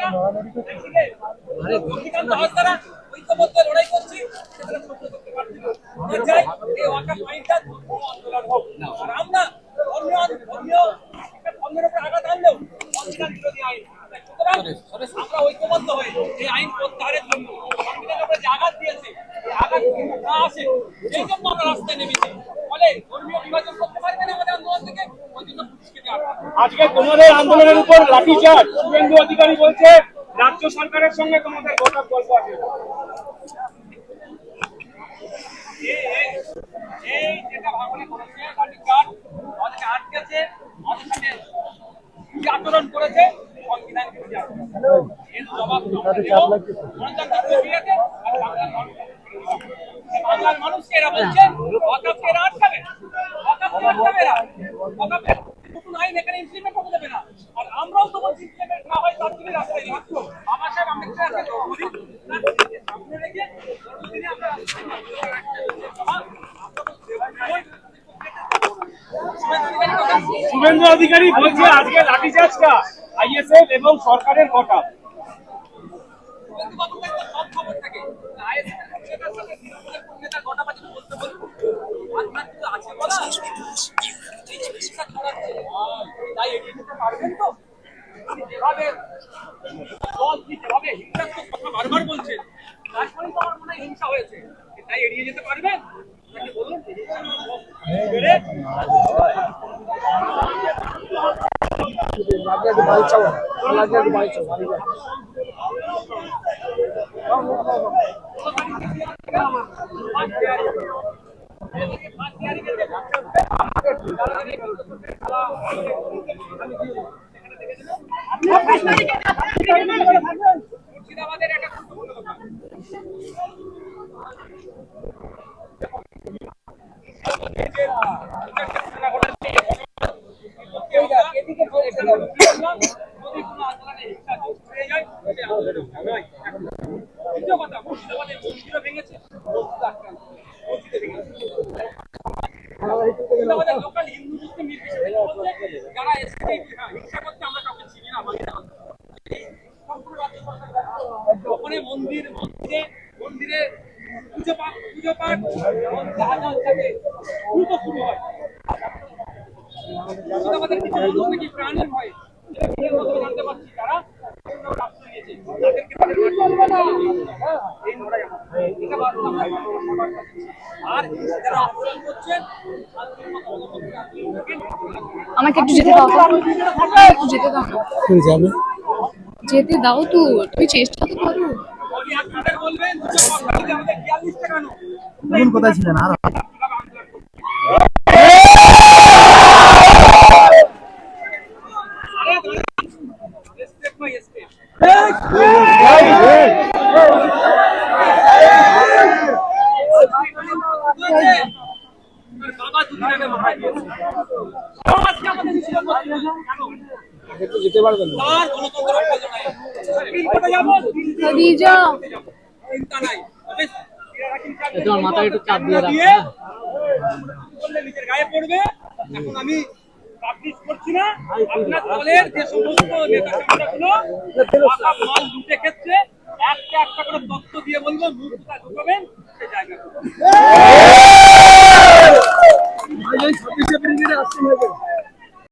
আমরা ঐক্যবদ্ধ হয়ে এই আইন প্রত্যাহারের জন্য সংবিধানের উপরে যে আঘাত দিয়েছে এই আঘাত না আসে সেই জন্য আমরা রাস্তায় নেমেছি। ফলে ধর্মীয় বিভাজন করতে পারবে না আমাদের আন্দোলন থেকে, ওই জন্য পুলিশকে আজকে তোমাদের আন্দোলনের উপর লাঠিচার্জ। শুভেন্দু অধিকারী বলছে রাজ্য সরকারের সঙ্গে তোমাদের গোটা গল্প আছে। এই যেটা ভাঙনে করেছে লাঠিচার্জ, আমাদেরকে আটকেছে, আমাদের সাথে কি আচরণ করেছে সংবিধান বিরোধী আচরণ। এর জবাব গণতান্ত্রিক প্রক্রিয়াতে আর বাংলার মানুষকে এরা বলছে ওয়াকফকে এরা আটকাবে, ওয়াকফকে আটকাবে এরা, ওয়াকফের নতুন আইন এখানে ইমপ্লিমেন্ট করতে দেবে না। আর আমরাও তো বলছি ইমপ্লিমেন্ট না হয় তার জন্য রাস্তায় নেমেছি। বাবা সাহেব আম্বেদকর সামনে রেখে দিনে আমরা শুভেন্দু অধিকারী বলছে আজকে লাঠিচার্জটা আইএসএফ এবং সরকারের ঘটা। সব খবর থাকে আছে বলা তাই এড়িয়ে যেতে পারবেন তো? যেভাবে হিংসাত্মক কথা বারবার বলছেন, তারপরেই তো আমার মনে হয় হিংসা হয়েছে, তাই এড়িয়ে যেতে পারবেন? বলুন মুর্শিদাবাদের একটা গুরুত্বপূর্ণ কথা যদি কোনো আন্দোলনে হিংসা যোগ হয়ে যায় সে আন্দোলন নয়। দ্বিতীয় কথা, মুর্শিদাবাদের মন্দিরও ভেঙেছে, মসজিদে ভেঙেছে। মুর্শিদাবাদের লোকাল হিন্দু মুসলিম নির্বিশেষে বলছে যারা এসেছে হিংসা করতে আমরা কাউকে চিনি না, মানি না। ওখানে মন্দিরে পুজো পাঠ দ্রুত শুরু হয়। মুর্শিদাবাদের কিছু মানুষ নাকি প্রাণের ভয়ে জানতে পারছি তারা আমাকে একটু যেতে দাও, একটু যেতে দাও না, যেতে দাও তো, তুমি চেষ্টা তো করো। কোথায় ছিলেন আর যেতে পারবেন তোমার মাথায় একটু চাপ দিয়ে রাখবে, নিজের গায়ে পড়বে। এখন আমি পাবলিশ করছি না, আপনার দলের যে সমস্ত নেতা কর্মীগুলো মাল লুটে ক্ষেত্রে একটা একটা করে তথ্য দিয়ে বলবো মুখ কোথায় ঢুকাবেন সে জায়গা।